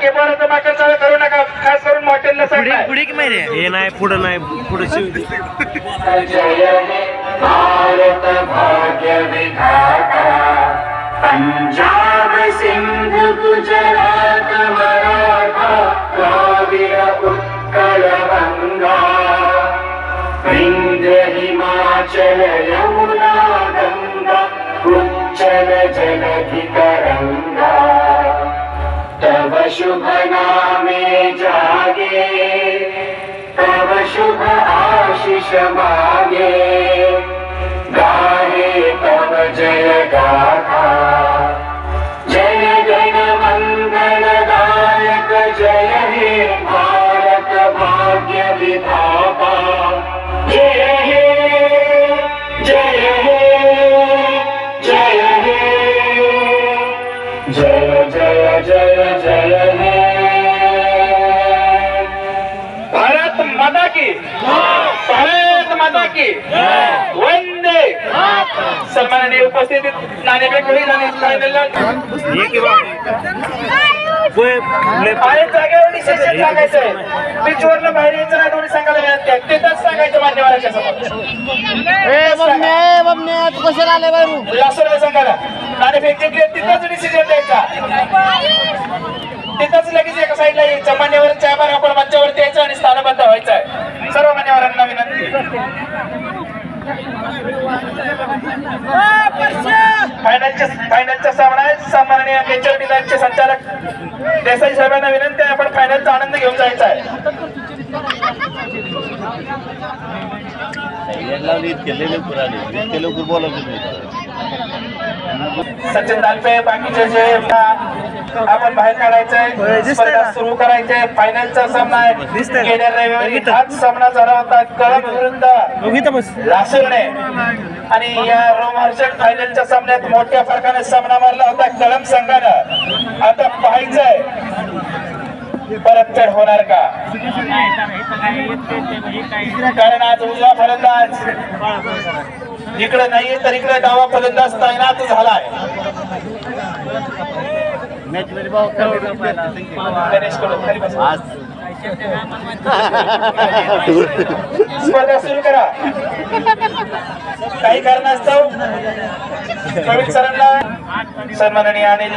केबोराचं मागचं चालू करू नका, खास करून मॉटेलला सांगताय. पुढे की माहिती हे नाही, पुढं नाही, पुढे शिव. जय हे भारत भाग्य विधाता, पंजाब सिंध गुजरात मराठा द्राविड उत्कल गंगा, विंध्य हिमाचल यमुना गंगा, उच्चल जलधि तरंगा, तव शुभ नामे जागे, तव शुभ आशीष मागे, गाहे तव जय गाथा, जय जन मंगल दायक, जय हे भारत भाग्य विधाता, जय हे जय हे जय हे, जय जय जय जय हे. भारत माता की, भारत माता की वंदे. सन्माननीय उपस्थित नाणेफेक होईल आणि फायनलला आणि जागेवर डिसिजन सांगायचंय. पिचवरनं बाहेर यायचं नाही, दोन्ही संघाला विनंती आहे. तिथंच सांगायचं मान्यवरांच्या समोर. कशाला आले बारू लासोर संघाला नाणेफेक जिंकली, तिथंच डिसिजन द्यायचा. तिथंच लगेच एका साईडला यायचं. मान्यवरांच्या आभार आपण मंचावरती यायचं आणि स्थानबद्ध व्हायचं आहे. सर्व मान्यवरांना विनंती. फायनलचा सामना आहे. सन्माननीय नेचर डिझाईनचे संचालक देसाई साहेबांना विनंती आहे, आपण फायनलचा आनंद घेऊन जायचा आहे. सचिन दालपे बाकीचे जे आपण बाहेर काढायचंय, स्पर्धा सुरू करायचंय. फायनलचा सामना आहे. गेल्या रविवारी हाच सामना झाला होता कळंब विरुद्ध लासूरने, आणि या रोमांचक फायनलच्या सामन्यात मोठ्या फरकाने सामना मारला होता कळंब संघानं. आता पाहायचंय परतफेड होणार का, कारण आज उजवा फलंदाज इकडे नाहीये तर इकडे डावा फलंदाज तैनात झालाय. स्पर्धा सुरू करा. काही कारणास्तव कवित सरांना सन्माननीय अनिल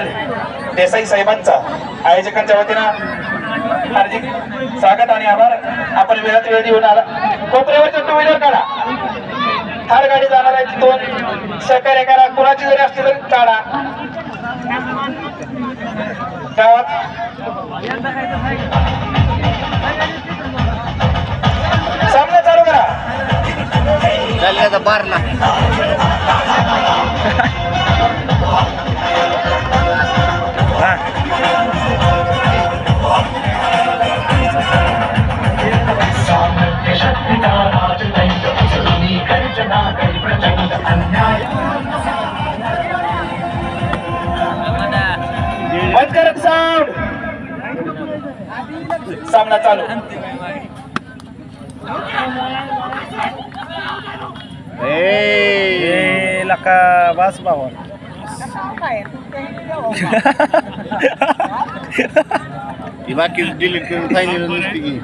देसाई साहेबांचा आयोजकांच्या वतीनं हार्दिक स्वागत आणि आभार. आपण वेळात वेळ देऊन आला. कोपऱ्यावरच्या टू व्हीलर काढा. थार गाडी जाणार आहे तिथून सहकार्य करा. कुणाची जरी असली तरी काढा. गावात सामना चालू करा. बारला साऊंड. सामना चालू. लका बस बाबा बाकी डिलीट करून फायनल नसते की.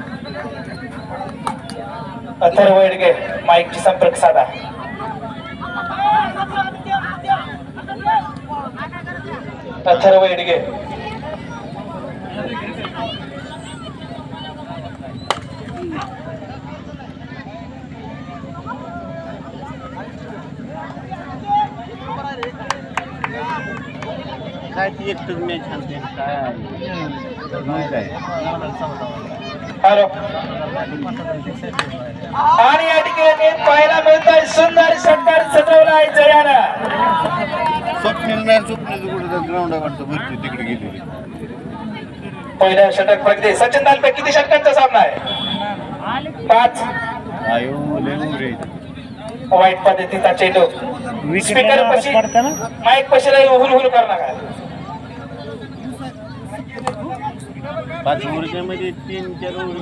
अथर्व वेडगे माईकची संपर्क साधा. अथर्व वेडगे काय ती एकटंच मॅच हाणते काय. हॅलो. आणि या ठिकाणी पाहायला मिळत आहे सुंदर षटकार सजवला आहे जयानं. स्वप्नील ग्राउंड वाटतं भरती तिकडे गेली. पहिल्या षटक प्रगती. सचिन दालपे किती षटकांचा सामना आहे? 5. वाईट पद्धतीचा चेंडू. स्पीकर पशी माईक पशीला हुलहुल करू नका. 5 ओव्हरमध्ये 3-4 ओव्हर.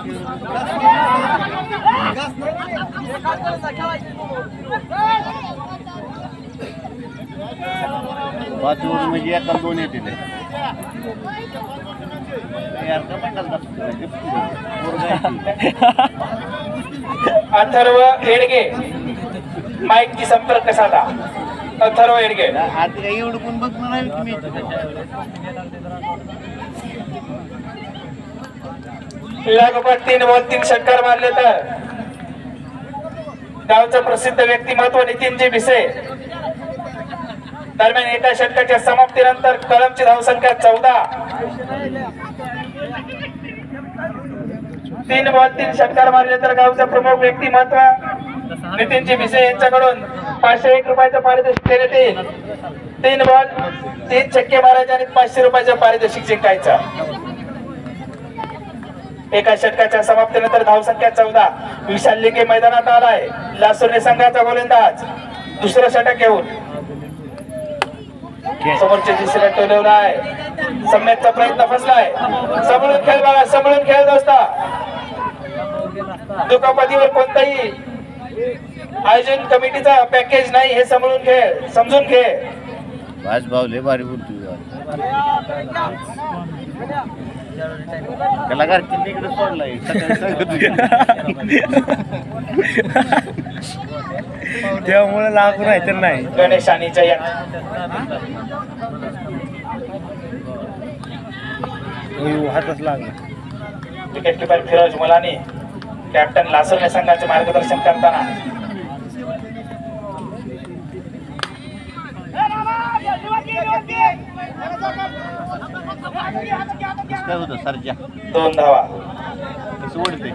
5 ओव्हर म्हणजे एका 2 येतील. अथर्व एडगे माईकची संपर्क साधा. अथर्व एडगे आता काही एवढं कोण बघणार नाही तुम्ही. लागोपाठ 3 बॉल 3 षटकार मारले तर गावचं प्रसिद्ध व्यक्तिमत्व नितीनजी भिसे. दरम्यान एका षटकाच्या समाप्तीनंतर कळमची धावसंख्या 14. 3 बॉल 3 षटकार मारले तर गावचं प्रमुख व्यक्तिमत्व नितीनजी भिसे यांच्याकडून 501 रुपयाचं पारितोषिक देण्यात येईल. 3 बॉल 3 छक्के मारायचे आणि 500 रुपयाचं पारितोषिक जिंकायचं. एका षटकाच्या समाप्तीनंतर धावसंख्या 14. विशाल लिके मैदानात आलाय. लासुर्णे संघाचा गोलंदाज दुसरं षटक घेऊन समोरच्या दिशेला टोलवला आहे. सम्यकचा प्रयत्न फसलाय. सांभाळून खेळ बाळा, सांभाळून खेळ दोस्ता. दुखापतीवर कोणताही आयोजन कमिटीचा पॅकेज नाही, हे समजून खेळ, समजून खेळ. भास भावले भारी बोलतो कलाकार तिकडे सोडलाय. त्यामुळे लागू नाही तर नाही. गणेश आणि जयंत हातच लागला. विकेट किपर फिरोज मुलानी कॅप्टन लासुर्णे संघाचे मार्गदर्शन करताना काय होतं सरजा 2 धावा. कसं ओढते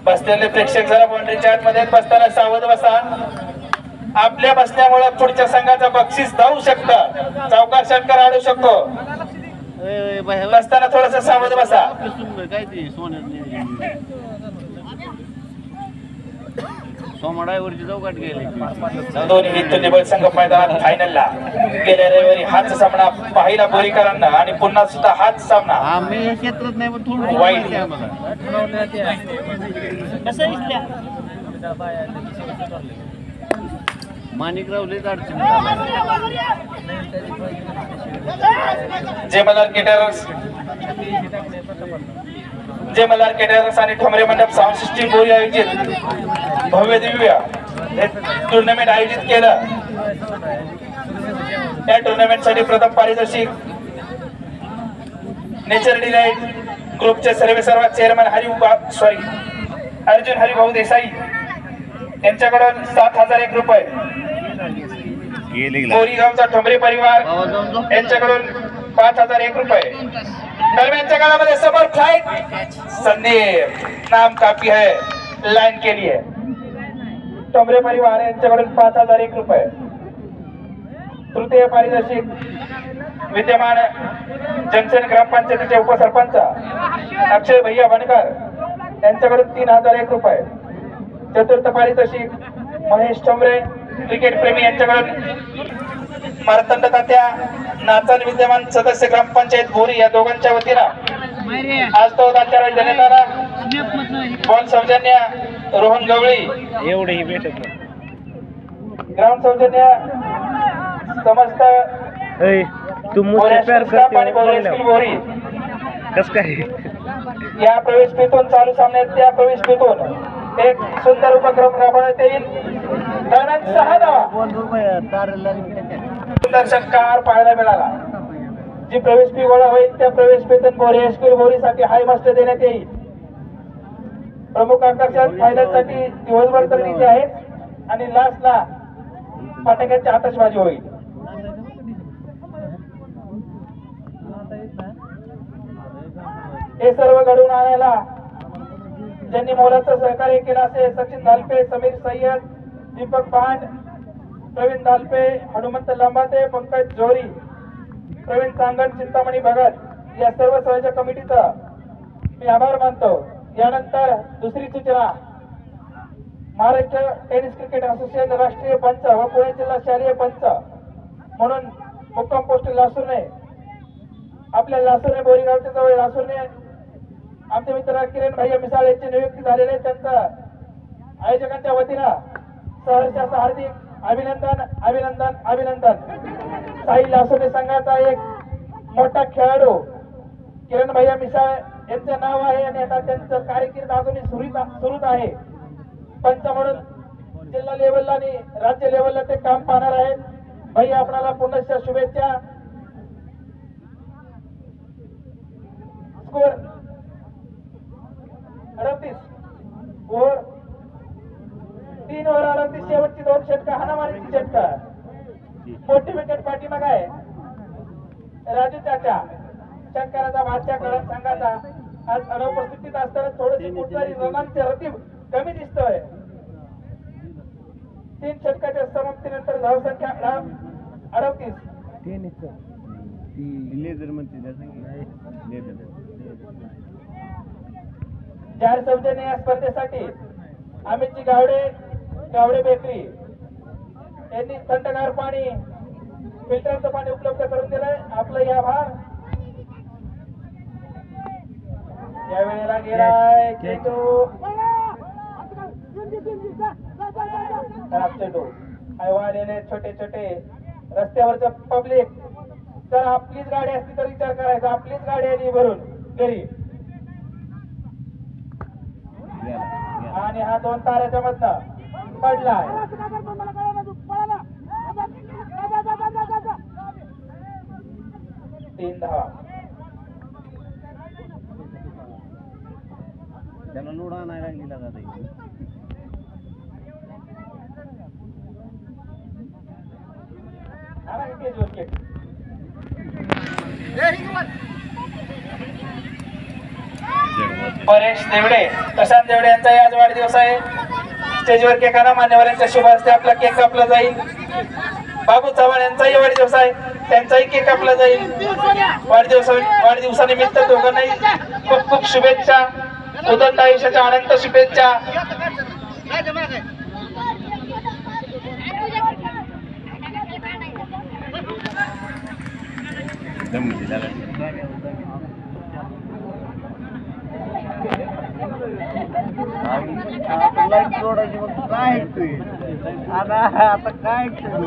बसलेले प्रेक्षक जरा बाउंड्रीच्या आतमध्ये बसताना सावध बसा. आपल्या बसण्यामुळे पुढच्या संघाचं बक्षीस जाऊ शकतं. चौकार षटकार आडू शकतो. बसताना थोडस सावध बसा. काय ते सोमडावरची चौकाट गेले. दोन्ही तुल्यबळ संघ मैदानात फायनलला. गेल्या रविवारी हाच सामना पाहिला बोरीकरांना आणि पुन्हा सुद्धा हाच सामना आम्ही क्षेत्रात नाही पण थोडं वाईट. माणिकरावलेच अडचण. जे मल्हार केटरर्स आणि ठोंबरे मंडप साऊंड सिस्टीम बोरी आयोजित भव्य दिव्य हे टुर्नामेंट आयोजित केलं. या टुर्नामेंट साठी प्रथम पारितोषिक नेचर डिलाइट ग्रुपचे सर्वेसर्वा चेअरमन अर्जुन हरिभाऊ देसाई यांच्याकडून 7,001 रुपये. बोरीगावचा ठोंबरे परिवार यांच्याकडून 5,001 रुपये. दरम्यानच्या काळामध्ये समोर फ्लाइट संदीप नाम काफी है लाइन के लिए. ठोंबरे परिवार यांच्याकडून 5,001 रुपये. तृतीय पारितोषिक विद्यमान जंक्शन ग्रामपंचायतीचे उपसरपंच अक्षय भैया बनकर यांच्याकडून 3,001 रुपये. चतुर्थ पारितोषिक महेश ठोंबरे क्रिकेट प्रेमी यांच्याकडून मारतंड तात्या नाचन विद्यमान सदस्य ग्रामपंचायत बोरी या दोघांच्या वतीनं आज तो दात्याराज देण्यात आला. बॉल सौजन्य रोहन गवळी एवढेही भेटत नाही. ग्राउंड सौजन्य समस्त तू मोठे प्यार बोरी. कस काय या प्रवेशपेतून चालू सामन्यात त्या प्रवेशपेतून एक सुंदर उपक्रम राबवण्यात येईल. दरम्यान 6 धावा सुंदर षटकार पाहायला मिळाला. जी प्रवेश फी गोळा होईल त्या प्रवेश पेतून बोरी हायस्कूल बोरीसाठी हाय मास्टर देण्यात येईल. प्रमुख आकर्षण फायनल साठी दिवसभर तर डीजे आहेत आणि लास्टला फटाक्याची आतषबाजी होईल. हे सर्व घडवून आणायला ज्यांनी मोलाचं सहकार्य केलं असे सचिन धालपे, समीर सय्यद, दीपक पांड, प्रवीण धालपे, हनुमंत लंबाते, पंकज जोरी, प्रवीण सांगण, चिंतामणी भगत या सर्व सहयोग कमिटीचा मी आभार मानतो. यानंतर दुसरी सूचना. महाराष्ट्र टेनिस क्रिकेट असोसिएशन राष्ट्रीय पंच व पुणे जिल्हा शालेय पंच म्हणून मुक्काम पोस्ट लासुर्णे आपल्या लासुर्णे बोरीगावच्या जवळ लासुर्णे आमचे मित्र किरण भाई मिसाळ यांची नियुक्ती झालेली आहे. त्यांचं आयोजकांच्या वतीनं सहर्ष हार्दिक अभिनंदन अभिनंदन अभिनंदन. साई लासुर्णे संघाचा एक मोठा खेळाडू किरण भैया मिसाळ यांचं नाव आहे आणि आता त्यांचं कारकीर्द अजूनही सुरूच आहे. पंच म्हणून जिल्हा लेवलला आणि राज्य लेवलला ते काम पाहणार आहेत. भैया आपणाला पुनश्च शुभेच्छा. स्कोर 38 ओव्हर 3 ओव्हर 38 शेवटची 2 षटका हाणामारीची षटका. मोठी विकेट पाठीमाग आहे राजू चाचा षटकाराचा बादशाह कळम संघाचा. आज अनुपस्थितीत असताना थोडीशी कुठलाही रनांची रतीब कमी दिसतोय. 3 षटकाच्या समाप्तीनंतर धावसंख्या 38. जाहीर सौजन्य या स्पर्धेसाठी अमितजी गावडे बेकरी यांनी थंडगार पाणी फिल्टरचं पाणी उपलब्ध करून दिलंय. आपलं आभार. यावेळेला गेलाय चेंडू खराब चेंडू. आलेले छोटे छोटे रस्त्यावरचं पब्लिक. जर आपलीच गाडी असती तर विचार करायचा. आपलीच गाडी आली भरून घरी. आणि हा 2 ताऱ्याच्या मधनं पडलाय. 3 धावा. त्याला लोडा नाही लागलेला का ताई? परेश देवडे प्रशांत देवडे यांचाही आज वाढदिवस आहे. स्टेजवर केक आणा. मान्यवरांच्या शुभ हस्ते आपला केक कापला जाईल. बाबू चव्हाण यांचाही वाढदिवस आहे. त्यांचाही केक कापला जाईल. वाढदिवसानिमित्त दोघांनाही खूप खूप शुभेच्छा. उदंड आयुष्याच्या अनंत शुभेच्छा.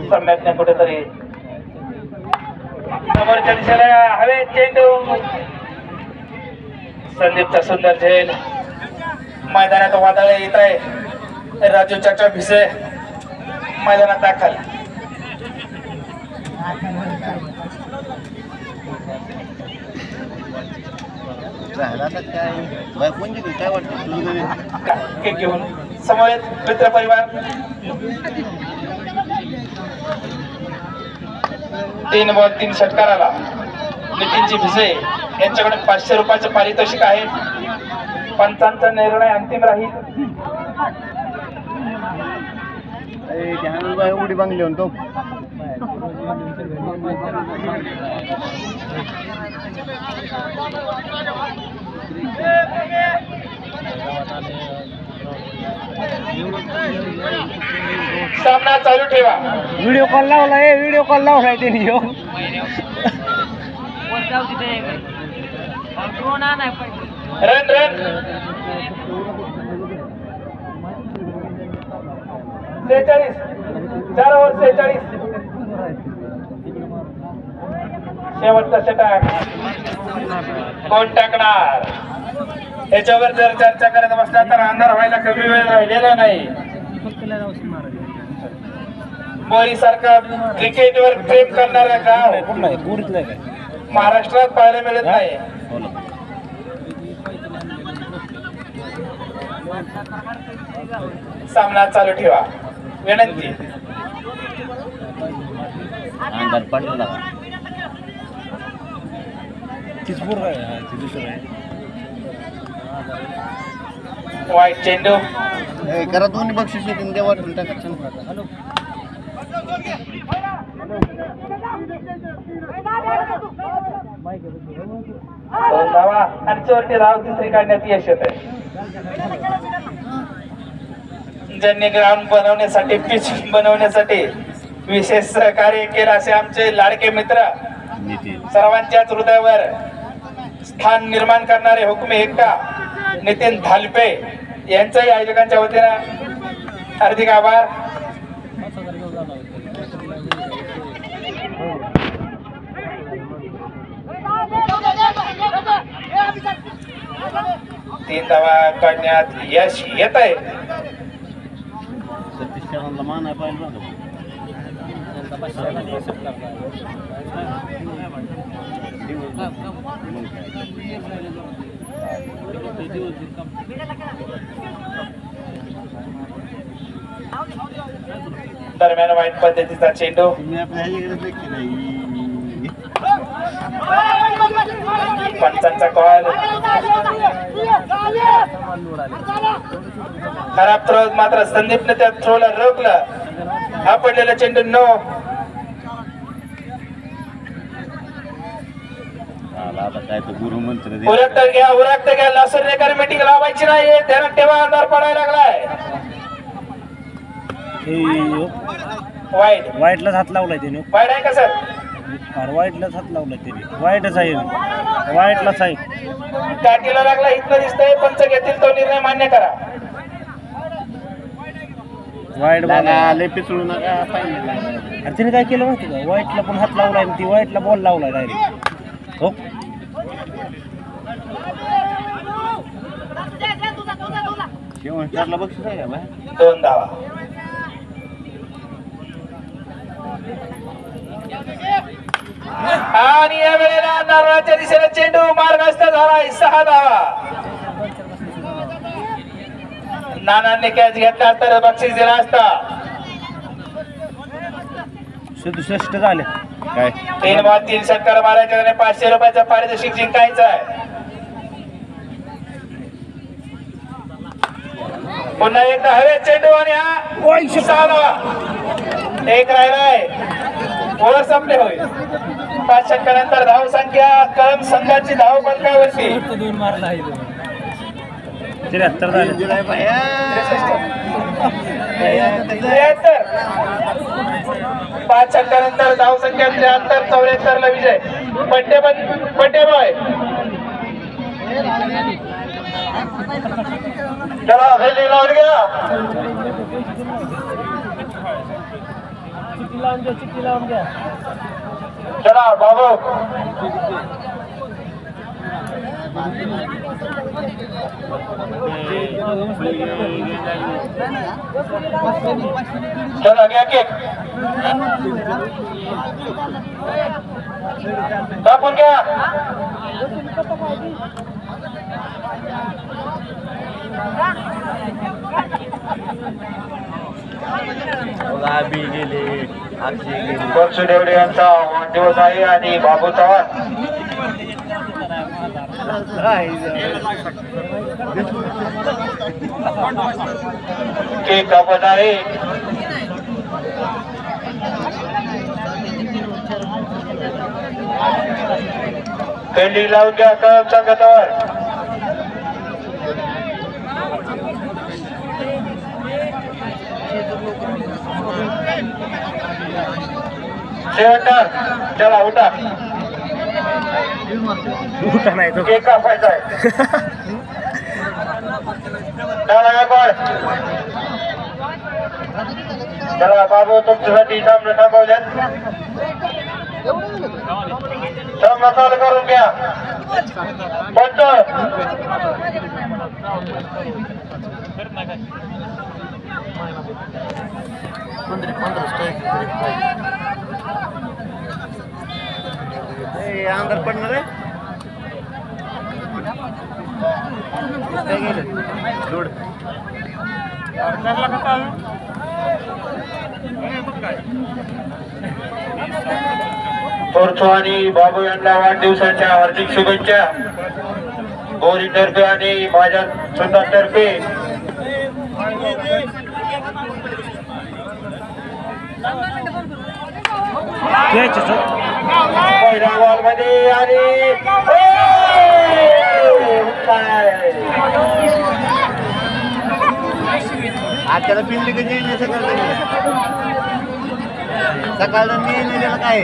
सम्यक कुठेतरी समोरच्या दिशेला हवे चेंडू. संदीपचा सुंदर झेल. मैदानात वादळ येत आहे. राजू चाचा भिसे मैदानात दाखल. काय वाटतं केक घेऊन समवेत मित्र परिवार. 3 बॉल 3 षटकाराला नितीनजी भिसे यांच्याकडे 500 रुपयाचं पारितोषिक आहे. पंचांचा निर्णय अंतिम राहील. उडी बांगली म्हणतो. सामना चालू ठेवा. व्हिडिओ कॉल लावलाय. व्हिडिओ कॉल लावलाय त्यांनी. Run run 46. 4 ओव्हर 46. शेवटचा षटक कोण टाकणार याच्यावर जर चर्चा करत बसला तर अंधार व्हायला कमी वेळ राहिलेला नाही. बोरी सारखं क्रिकेटवर प्रेम करणारा गाव महाराष्ट्रात पाहायला मिळत नाही. सामना चालू ठेवा विनंती. अंगात पडला वाईट चेंडू. करा दोन्ही बक्षीस येतील ते वाटून टाकायचं. धावा आणि 4 धाव तिसरी काढण्यात यश येत आहे. ज्यांनी ग्राउंड बनवण्यासाठी पिच बनवण्यासाठी विशेष सहकार्य केलं असे आमचे लाडके मित्र सर्वांच्याच हृदयावर स्थान निर्माण करणारे हुकमे एक्का नितीन धालपे यांच्याही आयोजकांच्या वतीनं हार्दिक आभार. 3 धावा काढण्यात यश येत आहे. दरम्यान वाईट पद्धतीचा चेंडू पंचांचा कॉल खराब थ्रो मात्र संदीपने त्या थ्रोला रोखलं. हा पडलेला चेंडू नो. उरकत घ्या लासुरेकर मीटिंग लावायची नाही. ध्यानात ठेवा अंधार पडायला लागलाय. वाईटलाच हात लावलाय त्याने. वाईट आहे का सर? वाईटलाच हात लावलाय त्याने. वाईटच आहे. वाईटलाच आहे. काठीला लागला इथं दिसतंय. पंच घेतील तो निर्णय मान्य करा. वाईट लय पिसळू नका. अरे तिने काय केलं माहिती का? वाईटला पण हात लावलाय ती वाईटला बॉल लावलाय डायरेक्ट. हो बक्षीस आहे का? 2 धावा. आणि या वेळेला नारळाच्या दिशेने चेंडू मार्गस्थ झालाय. 6 धावा. नानांनी कॅच घेतला तर बक्षीस दिला असता. 67 झाले. काय 3 बॉल 3 षटकार मारायचे आणि 500 रुपयाचं पारितोषिक जिंकायचं आहे. पुन्हा एकदा हवे चेंडू आणि हा 6 धावा. एक राहिलाय. ओव्हर संपले होईल. 5 षटकानंतर धाव संख्या कळम संघाची धाव फलकावरती 73 झाले. 73. 5 षटकानंतर धाव संख्या 73. 74 ला विजय. पट्टे बॉय चला वेल्डिंग लावून घ्या. चिठ्ठी लावून घ्या. चला बाबू चला घ्या केक कापून घ्या. परसू देवडे यांचा वाढदिवस आहे आणि बाबू चव्हाण केक कापत आहे. पेंडिंग लावून घ्या कळम संघावर. चला उठा. नाही तो केक कापायचा आहे. चला बाबू तुमच्यासाठी सामने थांबवल्यात. सामना चालू करून घ्या. पंच अंदर पडणार आहे. पोर्चो आणि बाबू यांना वाढदिवसाच्या हार्दिक शुभेच्छा. बोरीतर्फे आणि माझ्या स्वतःतर्फे. पहिल्या बॉल मध्ये आणि त्याला पिल्ली कधी सकाळ काय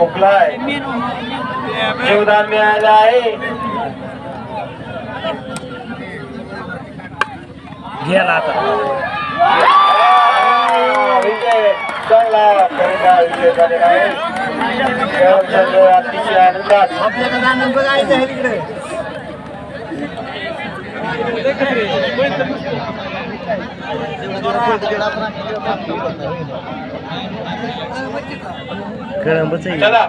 उकलाय. जीवदान मिळालं आहे. गेला आता. विजय चांगला विजय झालेला आहे. अतिशय आनंदात आपल्याकडे आनंद बघायचं आहे तिकडे. कळंबच आहे चला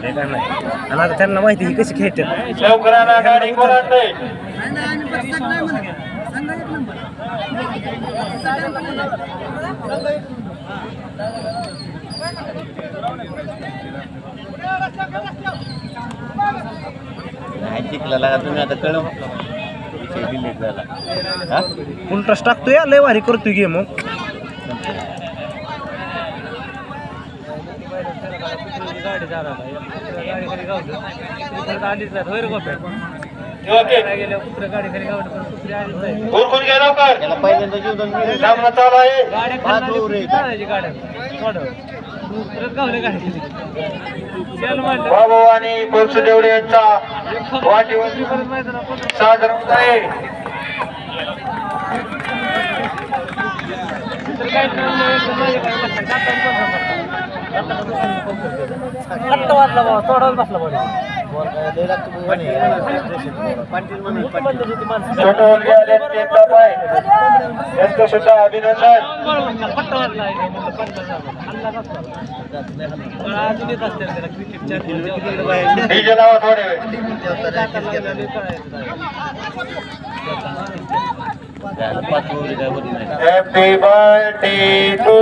नाही का नाही आणि आता त्यांना माहिती ही कशी खेळतात लवकरांना गाडी कोणाकडे जिंकला तुम्ही आता कळव विषय डिलीट झाला हा फुल ट्रस्ट टाकतोय लय भारी करतोय गेम मग उरकून घ्या लवकर त्याला पहिल्यांदा जीवन सामना चालू आहे बाबू आणि बोरसुदेवडे यांचा वाढदिवस साजरा होत आहे वाजला बाबा थोडाच बसला पाहिजे छोटे यांचं सुद्धा अभिनंदन डीजे लावा थोडे वेळ happy birthday to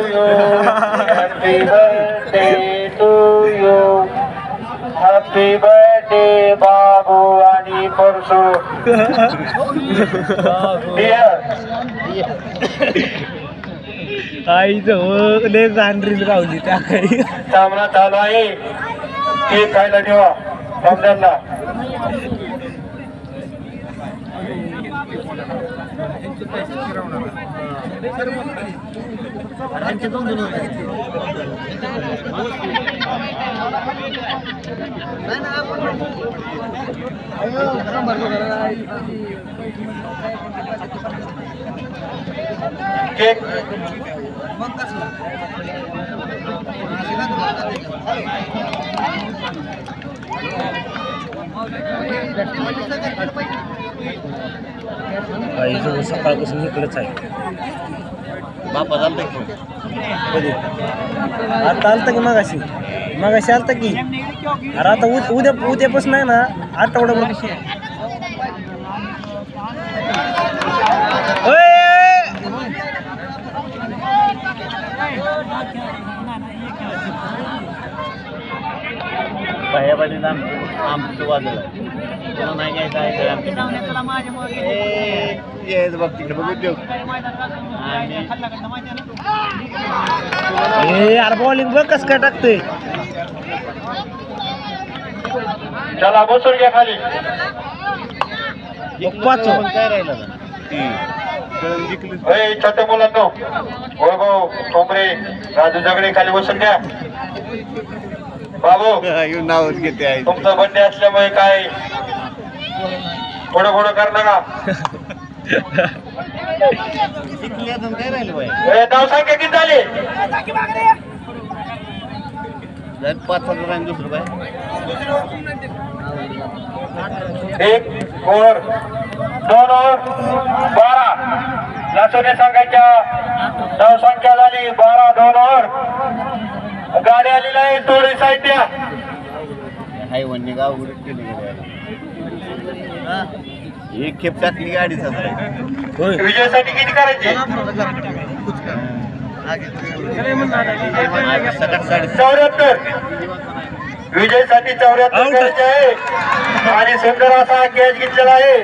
you happy birthday to you happy birthday बाबू आणि परसू आई जवळ लय गांडरील गावली त्या काही सामना चालू आहे केक खायला ठेवा रमजानला केक आई जवळ सकाळपासून इकडेच आहे बापा झालं कधी आता आलता की मगाशी आलता की अरे आता उद्यापासून आहे ना आठवड्याभर बाहेर आमचं वादळ आहे तुला नाही घ्यायचं आहे बघ तिकडे बघू देऊ यार बॉलिंग बघ कसं काय टाकतोय चला बसून घ्या खाली काय राहिलं छोट्या मुलांनो वैभव ठोंबरे राजू जगडे खाली बसून घ्या बाबू नाव घेते आहे तुमचा बर्थडे असल्यामुळे काय थोडं कर नका काय राहिलं बाई नाव संख्या किती झाली 5,000 आणि दुसरं बाय 1 ओव्हर 2 ओव्हर 12 लासोने सांगायच्या नाव संख्या झाली 12 2 ओव्हर गाडी आलेली आहे थोडी साईड द्या हाय वन्य गाव केलं एक खेप टाकली गाडी विजयासाठी किती करायचे 74 विजयसाठी 74 करायचे आहे आणि सुंदर असा कॅच घेतलेला आहे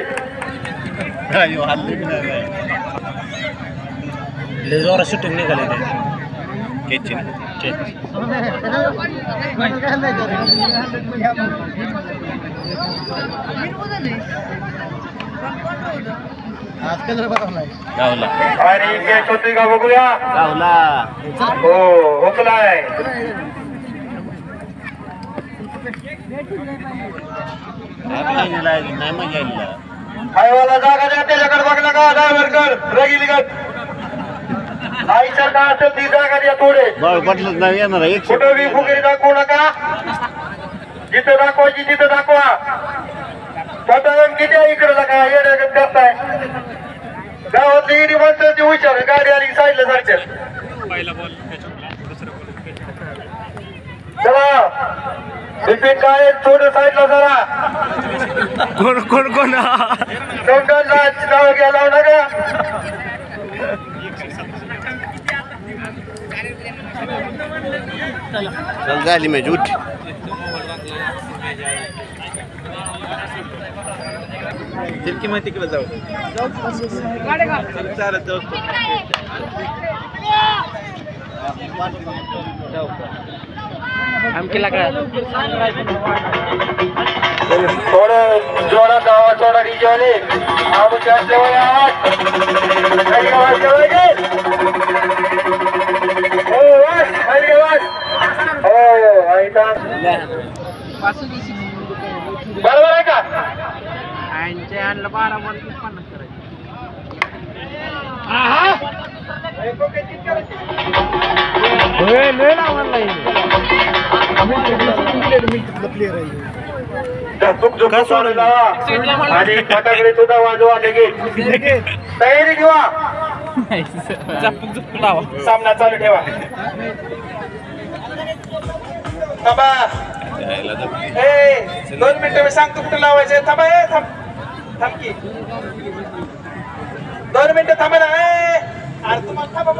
जोरा शूटिंग निघाले गावला आणि कॅच होती का बघूया गावला हो हुकलाय नाही मजा आली हायवाला जागा द्या त्याच्याकडे बघला का ड्रायव्हरकर रगिली गत आईच्या का असेल ती जागा द्या थोडे बळ पटलंच नाही येणार एक कुठं बी फुगेरी दाखवू नका जिथं दाखवायची तिथं दाखवा स्वतः किती आहे इकडे का येण्यागत करताय गावातली इडी माणसाची हुशार गाडी आली साईडला जायचं चला रिपीट काय थोडं साईडला जरा कोण कोण कोण दोघांना नाव घ्या लावू नका चल झाली मॅच उठ तिरकी माहिती तिकडे जाऊ चालत जाऊ आमकीला काय थोडं जोरात गावा थोडा डीजे वाले आवाज असल्यामुळे आवाज बरोबर आहे का आणलं 12 बॉल 50 आणि फटाकडे सुद्धा वाजवा लगेच तयारी ठेवा सामना चालू ठेवा थांबा 2 मिनिटं मी सांगतो कुठं लावायचे थांबा थांब की 2 मिनिटं थांबा ना अरे तुम्हाला थांबा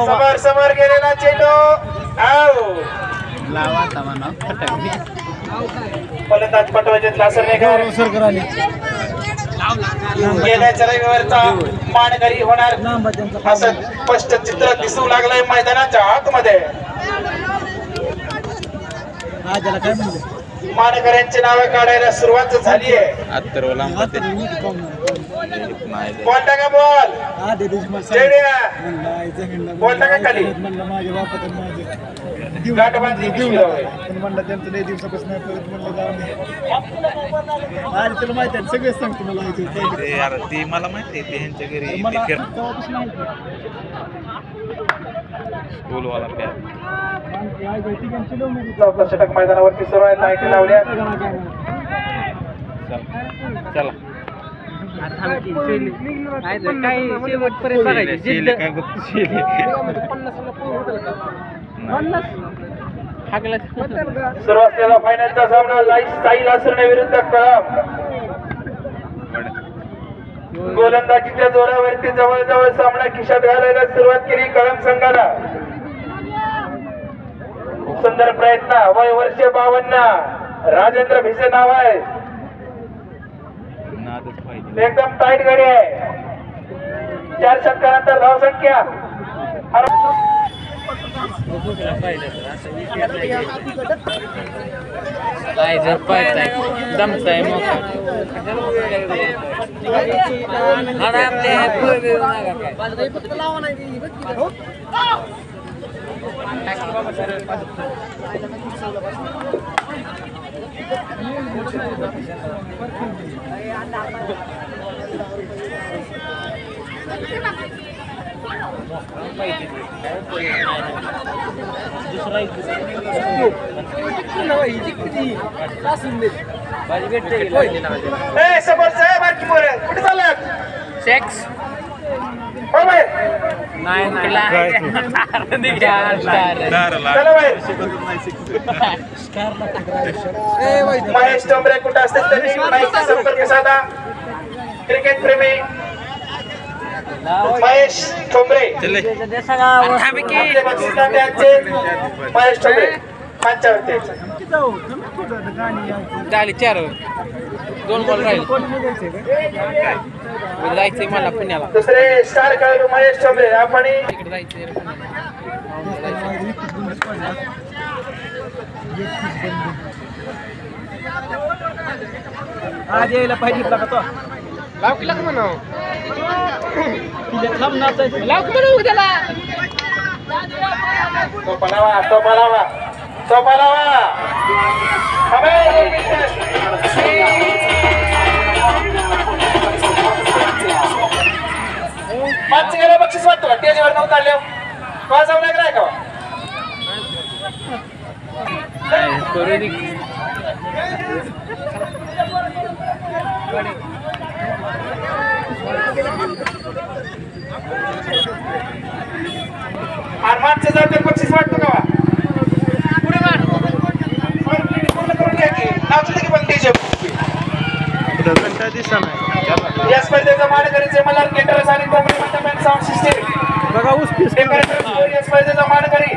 समोर समोर गेलेला चेंडू फलंदाज पटवायचे लासरनेकर गेल्याच्या रविवारचा मानकरी होणार असं स्पष्ट चित्र दिसू लागलंय मैदानाच्या आतमध्ये मानकऱ्यांची नावे काढायला सुरुवात झाली आहे बॉल टाका बॉल बॉल टाका खाली म्हणलं त्यांचं लय दिवसापासून तुला माहिती आहे सगळेच सांगतो मला ते मला माहिती आहे ते ह्यांच्या घरी षटक मैदानावरती सुरू आहे लाईटी लावल्या चला सुरू असलेला फायनलचा सामना साई लासरणे विरुद्ध कळम गोलंदाजीच्या जोरावरती जवळजवळ सामना खिशात घालायला सुरुवात केली कळम संघाला सुंदर प्रयत्न वय वर्ष 52 राजेंद्र भिसे नाव आहे एकदम टाईट गाडी आहे 4 षटकानंतर धाव संख्या समोर साहेब कुठे चालत सेक्स महेश टोंबरे कुठे असतात त्यांनी माहिती संपर्क साधा क्रिकेट प्रेमी महेश टोंबरे महेश टोंबरे पंचावरती झाले 4 2 बॉल राहिले जायचंय मला पुण्याला दुसरे स्टार खेळाडू महेश टोंबरे आपण तिकडे जायचंय आज यायला पाहिजे का तो लावकीला का म्हणावं थांब नाचायचं लावक म्हणू त्याला तो पलावा बक्षीस वाटतो टेजवर नव्हतं आले जाऊ लागलाय का आरमानचे जाते 25 वाटतो का पुढे मार पूर्ण करून घ्या की नाचले की पण त्याचे घंटा दिसा नाही या स्पर्धेचा मानकरी मल्हार केटरर्स आणि कोकणी मंडप साऊंड सिस्टीम बघा ऊस पीस डेकोरेटर या स्पर्धेचा मानकरी